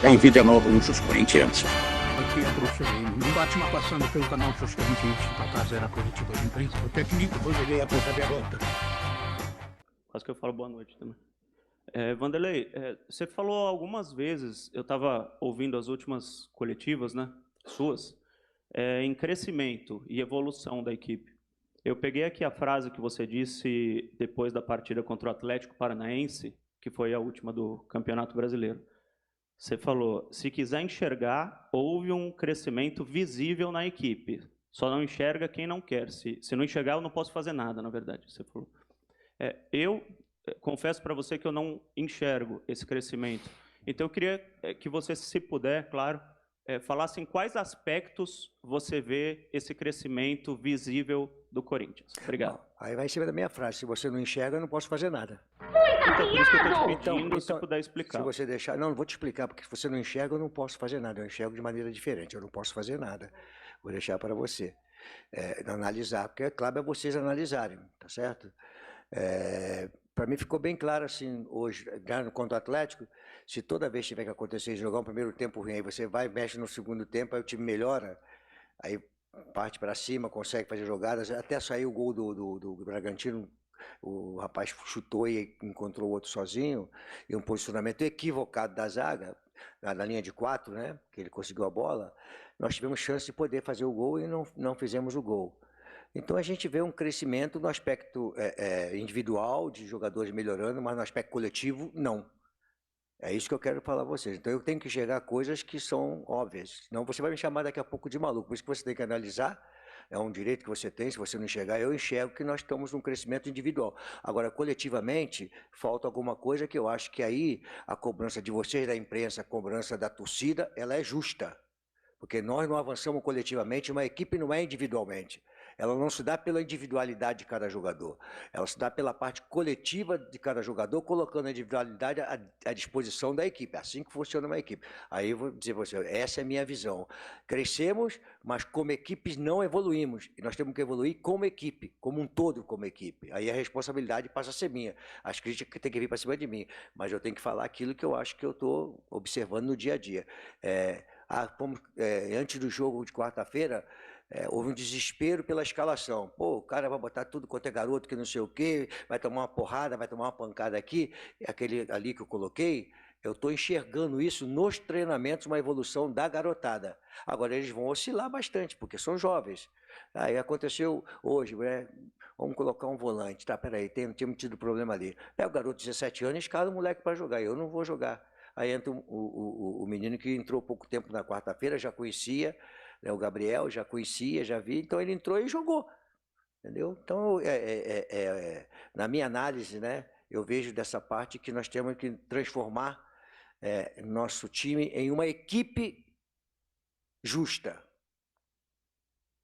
Tem vídeo novo nos Corinthians. Aqui é a trouxa aí. Um bate-uma passando pelo canal Xuxa 20 para trazer a Curitiba de imprensa. O técnico, depois ele ia para saber a volta. Quase que eu falo boa noite também. Vanderlei, você falou algumas vezes, eu estava ouvindo as últimas coletivas, né, suas, em crescimento e evolução da equipe. Eu peguei aqui a frase que você disse depois da partida contra o Atlético Paranaense, que foi a última do Campeonato Brasileiro. Você falou, se quiser enxergar, houve um crescimento visível na equipe. Só não enxerga quem não quer. Se não enxergar, eu não posso fazer nada, na verdade, você falou. Eu confesso para você que eu não enxergo esse crescimento. Então, eu queria que você, se puder, claro, falasse em quais aspectos você vê esse crescimento visível do Corinthians. Obrigado. Bom, aí vai em cima da minha frase. Se você não enxerga, eu não posso fazer nada. Então, por isso que eu estou te pedindo, se puder explicar. Se você deixar... Não vou te explicar, porque se você não enxerga, eu não posso fazer nada. Eu enxergo de maneira diferente. Eu não posso fazer nada. Vou deixar para você analisar, porque, claro, é vocês analisarem, tá certo? Para mim ficou bem claro assim, hoje, contra o Atlético, se toda vez tiver que acontecer jogar um primeiro tempo ruim, aí você vai, mexe no segundo tempo, aí o time melhora, aí parte para cima, consegue fazer jogadas, até sair o gol do Bragantino, o rapaz chutou e encontrou o outro sozinho, e um posicionamento equivocado da zaga, na linha de 4, né, que ele conseguiu a bola, nós tivemos chance de poder fazer o gol e não fizemos o gol. Então a gente vê um crescimento no aspecto individual, de jogadores melhorando, mas no aspecto coletivo, não. É isso que eu quero falar a vocês. Então eu tenho que enxergar coisas que são óbvias. Senão você vai me chamar daqui a pouco de maluco. Por isso que você tem que analisar, é um direito que você tem, se você não enxergar, eu enxergo que nós estamos num crescimento individual. Agora, coletivamente, falta alguma coisa que eu acho que aí a cobrança de vocês, da imprensa, a cobrança da torcida, ela é justa. Porque nós não avançamos coletivamente, uma equipe não é individualmente. Ela não se dá pela individualidade de cada jogador. Ela se dá pela parte coletiva de cada jogador, colocando a individualidade à disposição da equipe. É assim que funciona uma equipe. Aí eu vou dizer para você, essa é a minha visão. Crescemos, mas como equipes não evoluímos. E nós temos que evoluir como equipe, como um todo como equipe. Aí a responsabilidade passa a ser minha. As críticas têm que vir para cima de mim. Mas eu tenho que falar aquilo que eu acho que eu estou observando no dia a dia. Antes do jogo de quarta-feira, houve um desespero pela escalação. Pô, o cara vai botar tudo quanto é garoto que não sei o quê, vai tomar uma porrada, vai tomar uma pancada aqui. Aquele ali que eu coloquei, eu estou enxergando isso nos treinamentos, uma evolução da garotada. Agora, eles vão oscilar bastante, porque são jovens. Aí aconteceu hoje, vamos colocar um volante. Tá, peraí, temos tido problema ali. O garoto de 17 anos escala o moleque para jogar, eu não vou jogar. Aí entra o menino que entrou pouco tempo na quarta-feira, já conhecia, né, o Gabriel, já conhecia, já vi, então ele entrou e jogou, entendeu? Então, na minha análise, né, eu vejo dessa parte que nós temos que transformar nosso time em uma equipe justa.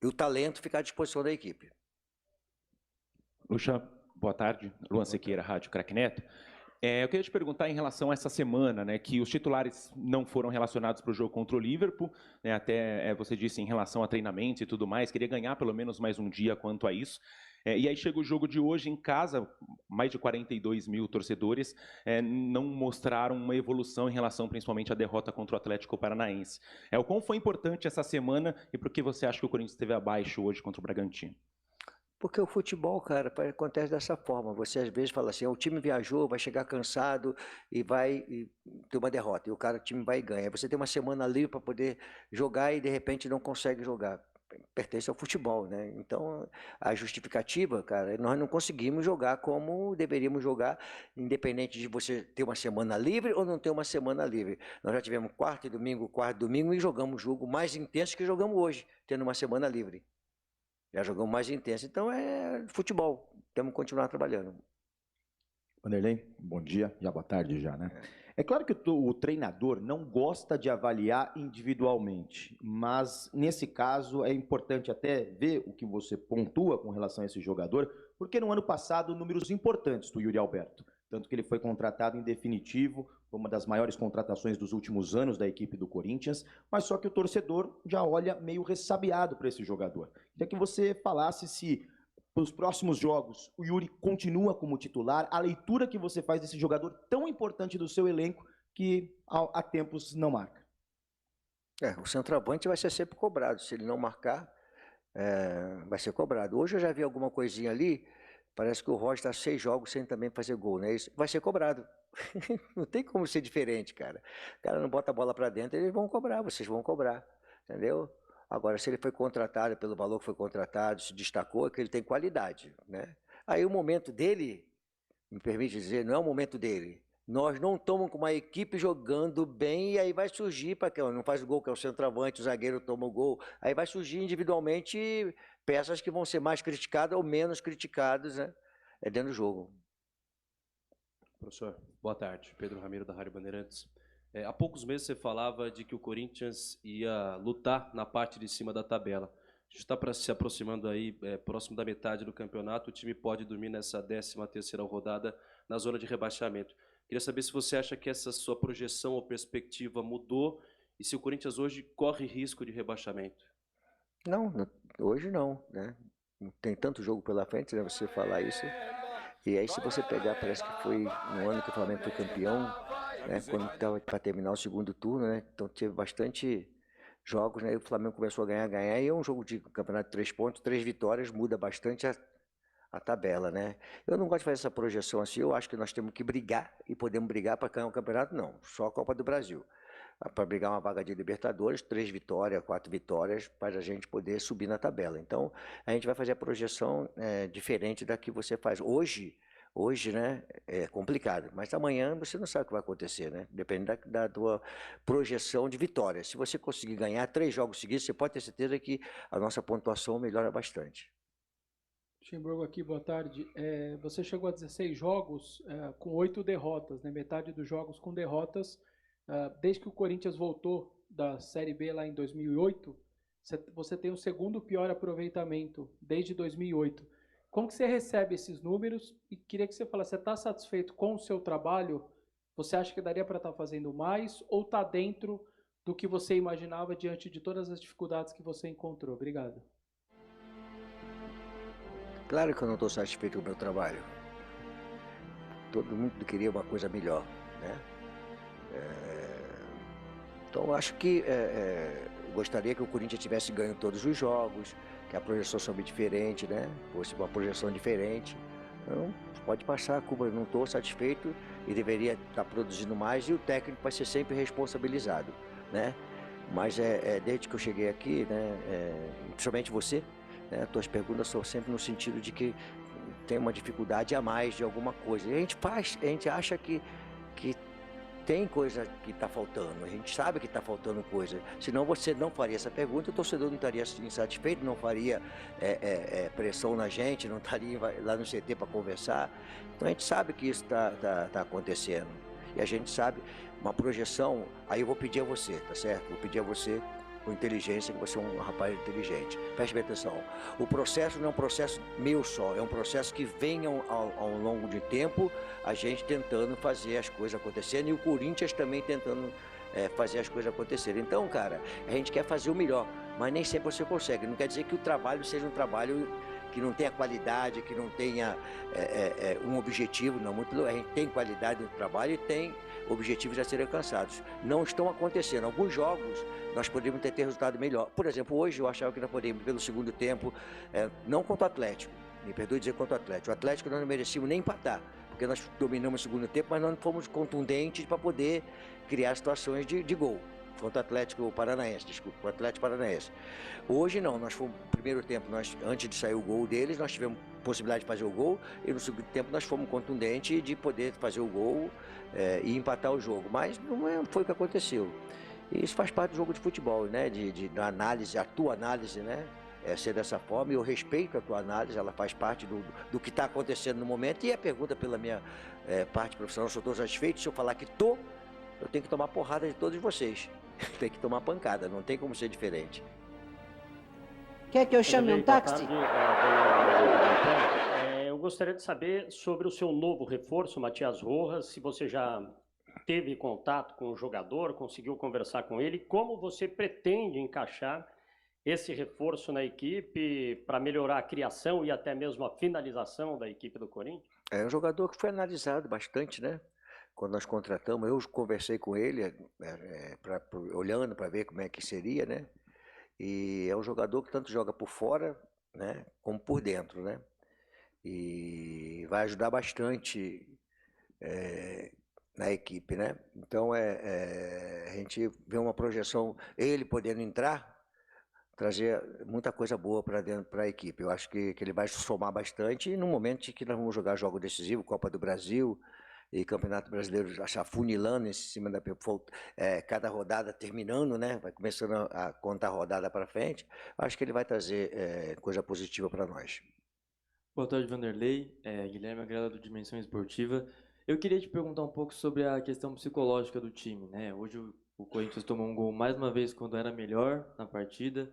E o talento ficar à disposição da equipe. Lucha, boa tarde. Luan Sequeira, Rádio Craque Neto. Eu queria te perguntar em relação a essa semana, né, que os titulares não foram relacionados para o jogo contra o Liverpool, né, até você disse em relação a treinamento e tudo mais, queria ganhar pelo menos mais um dia quanto a isso. E aí chega o jogo de hoje em casa, mais de 42 mil torcedores não mostraram uma evolução em relação principalmente à derrota contra o Atlético Paranaense. O quão foi importante essa semana e por que você acha que o Corinthians esteve abaixo hoje contra o Bragantino? Porque o futebol, cara, acontece dessa forma. Você às vezes fala assim, o time viajou, vai chegar cansado e vai ter uma derrota. E o time vai e ganha. Aí você tem uma semana livre para poder jogar e de repente não consegue jogar. Pertence ao futebol, né? Então, a justificativa, cara, nós não conseguimos jogar como deveríamos jogar, independente de você ter uma semana livre ou não ter uma semana livre. Nós já tivemos quarta e domingo e jogamos jogo mais intenso que jogamos hoje, tendo uma semana livre. Já jogamos mais intenso. Então é futebol. Temos que continuar trabalhando. Vanderlei, bom dia, já boa tarde já, né? É claro que o treinador não gosta de avaliar individualmente, mas nesse caso é importante até ver o que você pontua com relação a esse jogador, porque no ano passado números importantes do Yuri Alberto, tanto que ele foi contratado em definitivo, foi uma das maiores contratações dos últimos anos da equipe do Corinthians, mas só que o torcedor já olha meio ressabiado para esse jogador. Queria que você falasse se para os próximos jogos o Yuri continua como titular, a leitura que você faz desse jogador tão importante do seu elenco, que há tempos não marca. O centroavante vai ser sempre cobrado. Se ele não marcar, vai ser cobrado. Hoje eu já vi alguma coisinha ali, parece que o Roger está 6 jogos sem também fazer gol, né? Isso vai ser cobrado. Não tem como ser diferente, cara. O cara não bota a bola para dentro, eles vão cobrar, vocês vão cobrar, entendeu? Agora, se ele foi contratado pelo valor que foi contratado, se destacou, é que ele tem qualidade, né? Aí o momento dele, me permite dizer, não é o momento dele. Nós não estamos com uma equipe jogando bem e aí vai surgir, para quem não faz o gol, que é o centroavante, o zagueiro toma o gol, aí vai surgir individualmente peças que vão ser mais criticadas ou menos criticadas, né? Dentro do jogo. Professor, boa tarde. Pedro Ramiro, da Rádio Bandeirantes. Há poucos meses você falava de que o Corinthians ia lutar na parte de cima da tabela. A gente está se aproximando aí, próximo da metade do campeonato, o time pode dormir nessa 13ª rodada na zona de rebaixamento. Queria saber se você acha que essa sua projeção ou perspectiva mudou e se o Corinthians hoje corre risco de rebaixamento. Não, hoje não, né? Não tem tanto jogo pela frente, né? Você falar isso. E aí, se você pegar, parece que foi no ano que o Flamengo foi campeão, né? Quando estava para terminar o segundo turno, né? Então teve bastante jogos, né? E o Flamengo começou a ganhar, e é um jogo de campeonato de 3 pontos, 3 vitórias, muda bastante a tabela, né? Eu não gosto de fazer essa projeção assim, eu acho que nós temos que brigar, e podemos brigar para ganhar o campeonato, não, só a Copa do Brasil. Para brigar uma vaga de Libertadores, 3 vitórias, 4 vitórias, para a gente poder subir na tabela. Então, a gente vai fazer a projeção diferente da que você faz. Hoje, né, é complicado, mas amanhã você não sabe o que vai acontecer, né? Depende da tua projeção de vitória. Se você conseguir ganhar 3 jogos seguidos, você pode ter certeza que a nossa pontuação melhora bastante. Luxemburgo aqui, boa tarde. Você chegou a 16 jogos com 8 derrotas, né? Metade dos jogos com derrotas. Desde que o Corinthians voltou da Série B lá em 2008, você tem o segundo pior aproveitamento desde 2008. Como que você recebe esses números? E queria que você falasse, você está satisfeito com o seu trabalho? Você acha que daria para estar fazendo mais? Ou está dentro do que você imaginava diante de todas as dificuldades que você encontrou? Obrigado. Claro que eu não estou satisfeito com o meu trabalho. Todo mundo queria uma coisa melhor, né? Então, eu acho que gostaria que o Corinthians tivesse ganho todos os jogos, que a projeção fosse diferente, né? Fosse uma projeção diferente. Então, pode passar a culpa, eu não estou satisfeito e deveria estar produzindo mais, e o técnico vai ser sempre responsabilizado, né? Mas desde que eu cheguei aqui, né, principalmente você, né, as tuas perguntas são sempre no sentido de que tem uma dificuldade a mais de alguma coisa. E a gente acha que tem coisa que está faltando, a gente sabe que está faltando coisa, senão você não faria essa pergunta, o torcedor não estaria insatisfeito, não faria pressão na gente, não estaria lá no CT para conversar. Então a gente sabe que isso está acontecendo, e a gente sabe, uma projeção, aí eu vou pedir a você, tá certo? Vou pedir a você com inteligência, que você é um rapaz inteligente. Preste bem atenção. O processo não é um processo meu só, é um processo que vem ao longo de tempo, a gente tentando fazer as coisas acontecerem, e o Corinthians também tentando fazer as coisas acontecerem. Então, cara, a gente quer fazer o melhor, mas nem sempre você consegue. Não quer dizer que o trabalho seja um trabalho que não tenha qualidade, que não tenha um objetivo, não. A gente tem qualidade no trabalho e tem objetivos a serem alcançados. Não estão acontecendo. Alguns jogos nós poderíamos ter resultado melhor. Por exemplo, hoje eu achava que nós poderíamos, pelo segundo tempo, não contra o Atlético, me perdoe dizer contra o Atlético. O Atlético nós não merecíamos nem empatar, porque nós dominamos o segundo tempo, mas nós não fomos contundentes para poder criar situações de gol. Contra o Atlético Paranaense, desculpa, o Atlético Paranaense. Hoje não, nós fomos no primeiro tempo, antes de sair o gol deles, nós tivemos possibilidade de fazer o gol, e no segundo tempo nós fomos contundentes de poder fazer o gol e empatar o jogo, mas não foi o que aconteceu. E isso faz parte do jogo de futebol, né? Da análise, a tua análise, né? Ser dessa forma, e eu respeito a tua análise, ela faz parte do que está acontecendo no momento, e a pergunta pela minha parte profissional, se eu estou satisfeito, se eu falar que estou, eu tenho que tomar porrada de todos vocês. Tem que tomar pancada, não tem como ser diferente. Quer que eu chame um táxi? Eu gostaria de saber sobre o seu novo reforço, Matias Rojas, se você já teve contato com o jogador, conseguiu conversar com ele, como você pretende encaixar esse reforço na equipe para melhorar a criação e até mesmo a finalização da equipe do Corinthians? É um jogador que foi analisado bastante, né? quando nós contratamos, eu conversei com ele, olhando para ver como é que seria, né? E é um jogador que tanto joga por fora, né, como por dentro, né? E vai ajudar bastante na equipe, né? Então a gente vê uma projeção, ele podendo entrar, trazer muita coisa boa para dentro para a equipe. Eu acho que ele vai somar bastante e no momento que nós vamos jogar jogo decisivo, Copa do Brasil e Campeonato Brasileiro, já funilando em cima da cada rodada terminando, né? Vai começando a contar a rodada para frente. Acho que ele vai trazer coisa positiva para nós. Boa tarde, Vanderlei. Guilherme Agrada do Dimensão Esportiva. Eu queria te perguntar um pouco sobre a questão psicológica do time, né? Hoje o Corinthians tomou um gol mais uma vez quando era melhor na partida.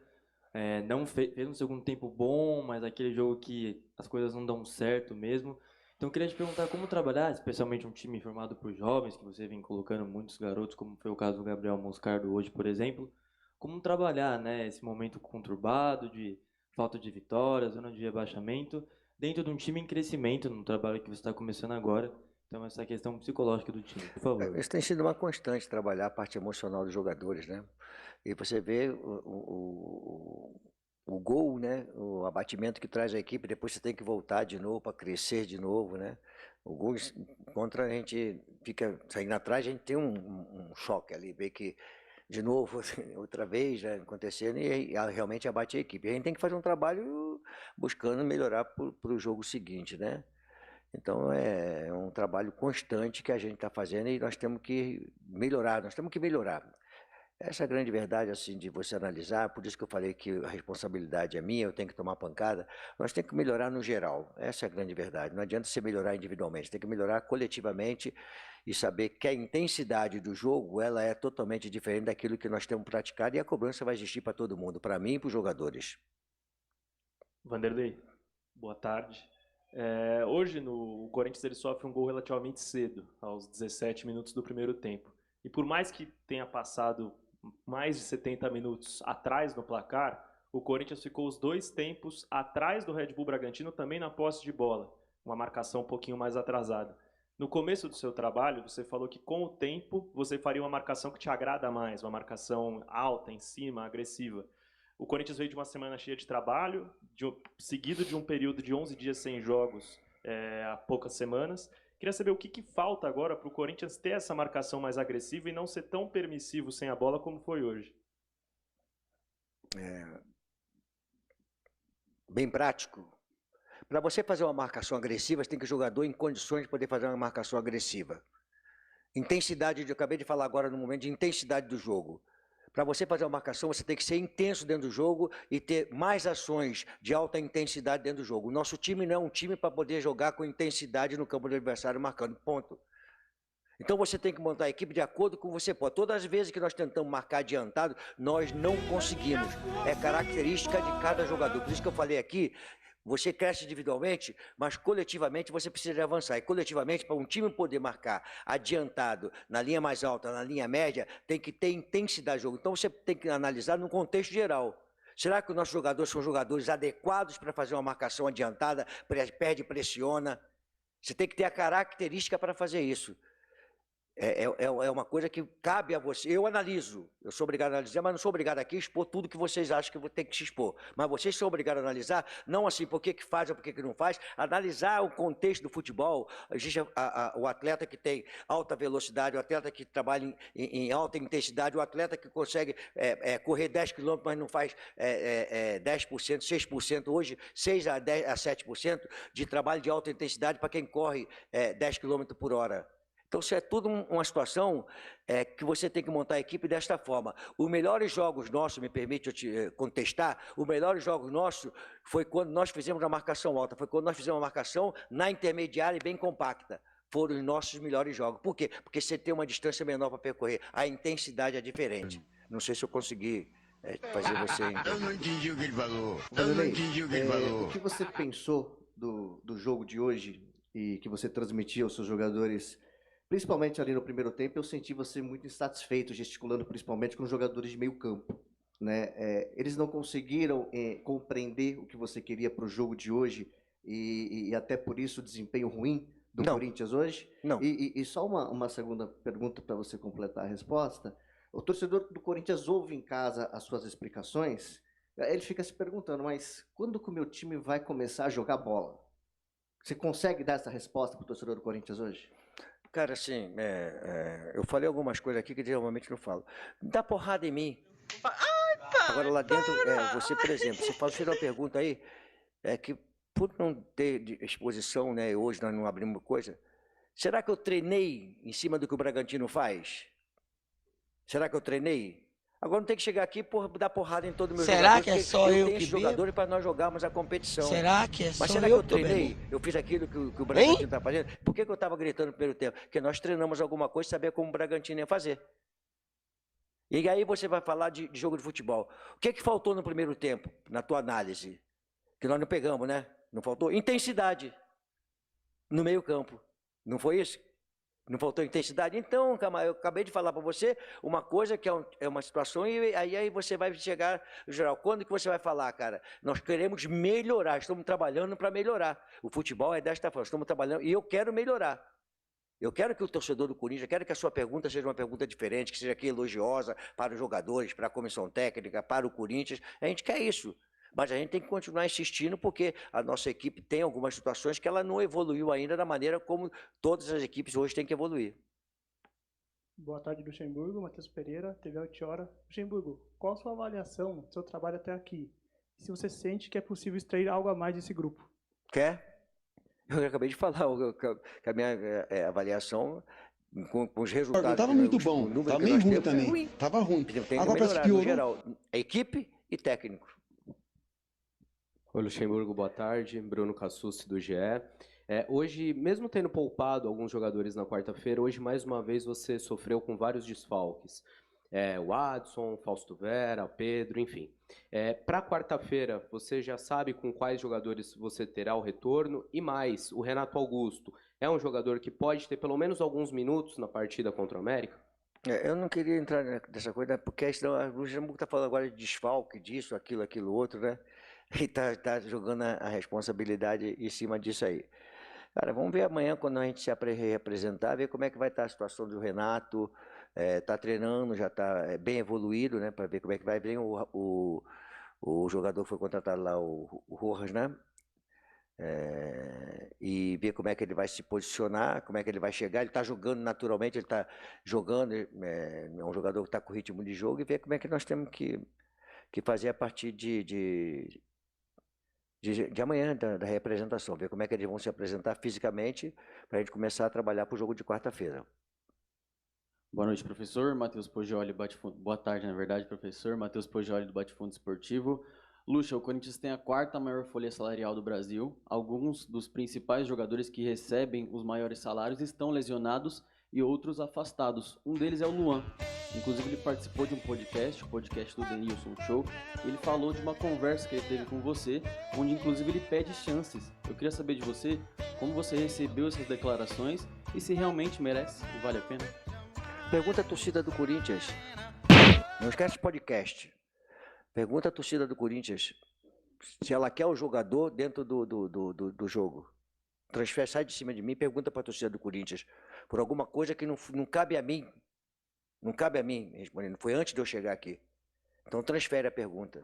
Não fez um segundo tempo bom, mas aquele jogo que as coisas não dão certo mesmo. Então eu queria te perguntar como trabalhar, especialmente um time formado por jovens, que você vem colocando muitos garotos, como foi o caso do Gabriel Moscardo hoje, por exemplo. Como trabalhar, né, esse momento conturbado de falta de vitórias, zona de rebaixamento, dentro de um time em crescimento, no trabalho que você está começando agora. Então essa questão psicológica do time, por favor. Isso tem sido uma constante, trabalhar a parte emocional dos jogadores, né? E você vê o gol, né? O abatimento que traz a equipe, depois você tem que voltar de novo para crescer de novo, né? O gol contra a gente fica saindo atrás, a gente tem um choque ali, ver que de novo, outra vez, já acontecendo, e realmente abate a equipe. A gente tem que fazer um trabalho buscando melhorar para o jogo seguinte, né? Então é um trabalho constante que a gente está fazendo e nós temos que melhorar, Essa é a grande verdade, assim, de você analisar, por isso que eu falei que a responsabilidade é minha, eu tenho que tomar pancada, nós temos que melhorar no geral, essa é a grande verdade, não adianta você melhorar individualmente, tem que melhorar coletivamente e saber que a intensidade do jogo, ela é totalmente diferente daquilo que nós temos praticado e a cobrança vai existir para todo mundo, para mim e para os jogadores. Vanderlei, boa tarde. Hoje o Corinthians ele sofre um gol relativamente cedo, aos 17 minutos do primeiro tempo. E por mais que tenha passado mais de 70 minutos atrás no placar, o Corinthians ficou os dois tempos atrás do Red Bull Bragantino também na posse de bola, uma marcação um pouquinho mais atrasada. No começo do seu trabalho, você falou que com o tempo você faria uma marcação que te agrada mais, uma marcação alta, em cima, agressiva. O Corinthians veio de uma semana cheia de trabalho, seguido de um período de 11 dias sem jogos há poucas semanas. Queria saber o que falta agora para o Corinthians ter essa marcação mais agressiva e não ser tão permissivo sem a bola como foi hoje. Bem prático. Para você fazer uma marcação agressiva, você tem que o jogador em condições de poder fazer uma marcação agressiva. Intensidade, eu acabei de falar agora no momento de intensidade do jogo. Para você fazer uma marcação, você tem que ser intenso dentro do jogo e ter mais ações de alta intensidade dentro do jogo. O nosso time não é um time para poder jogar com intensidade no campo do adversário marcando, ponto. Então você tem que montar a equipe de acordo com você pode. Todas as vezes que nós tentamos marcar adiantado, nós não conseguimos. É característica de cada jogador. Por isso que eu falei aqui, você cresce individualmente, mas coletivamente você precisa de avançar. E coletivamente, para um time poder marcar adiantado na linha mais alta, na linha média, tem que ter intensidade de jogo. Então você tem que analisar no contexto geral. Será que os nossos jogadores são jogadores adequados para fazer uma marcação adiantada, perde, pressiona? Você tem que ter a característica para fazer isso. É uma coisa que cabe a você. Eu analiso, eu sou obrigado a analisar, mas não sou obrigado aqui a expor tudo que vocês acham que eu vou ter que se expor. Mas vocês são obrigados a analisar, não assim, por que faz ou por que não faz, analisar o contexto do futebol. Existe o atleta que tem alta velocidade, o atleta que trabalha em alta intensidade, o atleta que consegue correr 10 km, mas não faz 10%, 6%. Hoje, 6 a 7% de trabalho de alta intensidade para quem corre 10 km por hora. Então, isso é tudo uma situação que você tem que montar a equipe desta forma. Os melhores jogos nossos, me permite eu te contestar, os melhores jogos nossos foi quando nós fizemos a marcação alta, foi quando nós fizemos a marcação na intermediária e bem compacta. Foram os nossos melhores jogos. Por quê? Porque você tem uma distância menor para percorrer. A intensidade é diferente. Não sei se eu consegui fazer você entender. Eu não entendi o que ele falou. O que você pensou do jogo de hoje e que você transmitia aos seus jogadores? Principalmente ali no primeiro tempo, eu senti você muito insatisfeito, gesticulando principalmente com os jogadores de meio campo, né? Eles não conseguiram compreender o que você queria para o jogo de hoje e até por isso o desempenho ruim do Não. Corinthians hoje? Não. E só uma segunda pergunta para você completar a resposta. O torcedor do Corinthians ouve em casa as suas explicações, ele fica se perguntando, mas quando que o meu time vai começar a jogar bola? Você consegue dar essa resposta para o torcedor do Corinthians hoje? Cara, assim, eu falei algumas coisas aqui que geralmente não falo. Dá porrada em mim. Agora lá dentro, você, por exemplo, você fez uma pergunta aí, que por não ter exposição, né, hoje nós não abrimos coisa, será que eu treinei em cima do que o Bragantino faz? Será que eu treinei? Agora não tem que chegar aqui e dar porrada em todo o meu jogador. Será que é só eu tenho que esses jogadores para nós jogarmos a competição. Será que é Mas só será eu que eu treinei? Eu fiz aquilo que o Bragantino está fazendo? Por que eu estava gritando no primeiro tempo? Porque nós treinamos alguma coisa e sabia como o Bragantino ia fazer. E aí você vai falar de jogo de futebol. O que faltou no primeiro tempo, na tua análise? Que nós não pegamos, né? Não faltou? Intensidade no meio campo. Não foi isso? Não faltou intensidade? Então, eu acabei de falar para você uma coisa que é uma situação e aí você vai chegar, geral, quando que você vai falar, cara? Nós queremos melhorar, estamos trabalhando para melhorar. O futebol é desta forma, estamos trabalhando e eu quero melhorar. Eu quero que o torcedor do Corinthians, quero que a sua pergunta seja uma pergunta diferente, que seja aqui elogiosa para os jogadores, para a comissão técnica, para o Corinthians. A gente quer isso. Mas a gente tem que continuar insistindo porque a nossa equipe tem algumas situações que ela não evoluiu ainda da maneira como todas as equipes hoje têm que evoluir. Boa tarde, Luxemburgo. Matheus Pereira, TV Altiora. Luxemburgo, qual a sua avaliação do seu trabalho até aqui? Se você sente que é possível extrair algo a mais desse grupo? Quer? Eu acabei de falar que a minha avaliação com os resultados. Estava muito bom, estava meio ruim também. Estava ruim. Agora parece que piorou. No geral, a equipe e técnico. Oi, Luxemburgo, boa tarde. Bruno Cassucci, do GE. Hoje, mesmo tendo poupado alguns jogadores na quarta-feira, hoje, mais uma vez, você sofreu com vários desfalques. O Adson, Fausto Vera, Pedro, enfim. Para quarta-feira, você já sabe com quais jogadores você terá o retorno? E mais, o Renato Augusto é um jogador que pode ter pelo menos alguns minutos na partida contra o América? Eu não queria entrar nessa coisa, porque senão o Luxemburgo está falando agora de desfalque, disso, aquilo, outro, né? E está jogando a responsabilidade em cima disso aí. Cara, vamos ver amanhã, quando a gente se representar, ver como é que vai estar a situação do Renato. Está treinando, já está bem evoluído, né? Para ver como é que vai vir o jogador que foi contratado lá, o Rojas, né? E ver como é que ele vai se posicionar, como é que ele vai chegar. Ele está jogando naturalmente, ele está jogando, é um jogador que está com ritmo de jogo, e ver como é que nós temos que fazer a partir de amanhã, da representação, ver como é que eles vão se apresentar fisicamente para a gente começar a trabalhar para o jogo de quarta-feira. Boa noite, professor. Matheus Poggioli, Bate-Fundo. Boa tarde, na verdade, professor. Matheus Poggioli, do Bate-Fundo Esportivo. Luxa, o Corinthians tem a quarta maior folha salarial do Brasil. Alguns dos principais jogadores que recebem os maiores salários estão lesionados e outros afastados. Um deles é o Luan. Inclusive, ele participou de um podcast, o podcast do Denilson Show. Ele falou de uma conversa que ele teve com você, onde inclusive ele pede chances. Eu queria saber de você como você recebeu essas declarações e se realmente merece e vale a pena. Pergunta a torcida do Corinthians. Não esquece podcast. Pergunta a torcida do Corinthians se ela quer o jogador dentro do jogo. Transfere, sai de cima de mim, pergunta para a torcida do Corinthians por alguma coisa que não cabe a mim. Não cabe a mim respondendo. Foi antes de eu chegar aqui. Então transfere a pergunta.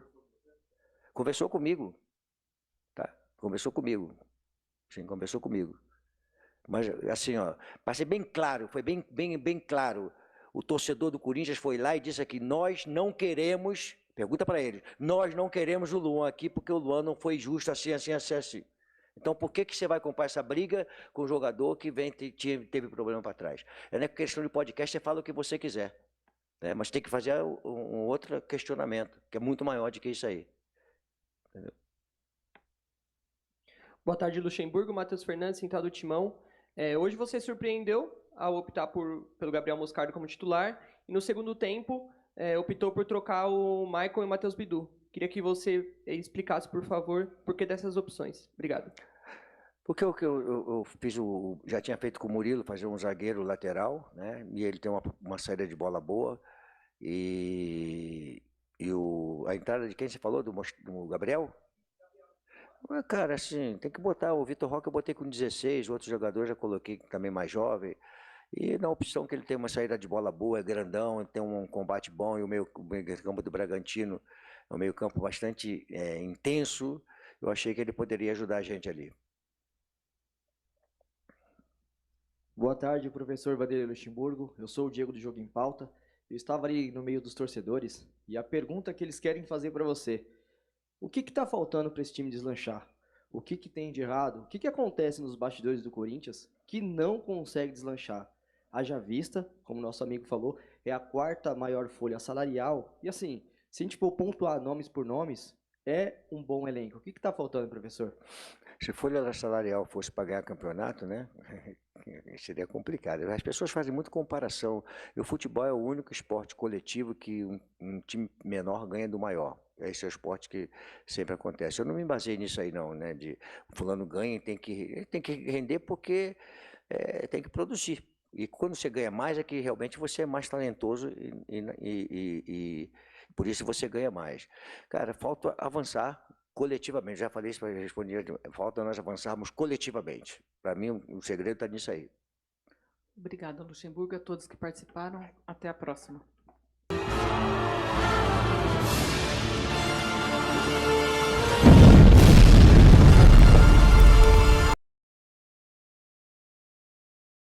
Conversou comigo. Tá? Conversou comigo. Sim, conversou comigo. Mas assim, ó, para ser bem claro, foi bem claro. O torcedor do Corinthians foi lá e disse aqui: nós não queremos, pergunta para ele, nós não queremos o Luan aqui porque o Luan não foi justo assim. Então, por que você vai comprar essa briga com o jogador que teve problema para trás? Não é questão de podcast, você fala o que você quiser. Né? Mas tem que fazer um outro questionamento, que é muito maior do que isso aí. Entendeu? Boa tarde, Luxemburgo. Matheus Fernandes, Central do Timão. Hoje você surpreendeu ao optar pelo Gabriel Moscardo como titular e no segundo tempo optou por trocar o Michael e o Matheus Bidu. Queria que você explicasse, por favor, por que dessas opções. Obrigado. Porque eu fiz já tinha feito com o Murilo, fazer um zagueiro lateral, né? E ele tem uma saída de bola boa. E a entrada de quem você falou? Do Gabriel? Cara, assim, tem que botar o Vitor Roque, eu botei com 16, outros jogadores já coloquei também mais jovem. E na opção que ele tem uma saída de bola boa, é grandão, tem um combate bom, e o meio campo do Bragantino é um meio campo bastante intenso, eu achei que ele poderia ajudar a gente ali. Boa tarde, professor Vanderlei Luxemburgo. Eu sou o Diego do Jogo em Pauta. Eu estava ali no meio dos torcedores e a pergunta que eles querem fazer para você: o que está faltando para esse time deslanchar? O que tem de errado? O que acontece nos bastidores do Corinthians que não consegue deslanchar? Haja vista, como nosso amigo falou, é a 4ª maior folha salarial. E assim, se a gente for pontuar nomes por nomes, é um bom elenco. O que está faltando, professor? Se folha salarial fosse para ganhar campeonato, né, seria complicado. As pessoas fazem muita comparação. E o futebol é o único esporte coletivo que um time menor ganha do maior. Esse é o esporte que sempre acontece. Eu não me baseei nisso aí não, né, de fulano ganha e tem que render porque tem que produzir. E quando você ganha mais é que realmente você é mais talentoso e por isso você ganha mais. Cara, falta avançar coletivamente. Já falei isso para responder. Falta nós avançarmos coletivamente. Para mim, o segredo está nisso aí. Obrigada, Luxemburgo, a todos que participaram. Até a próxima.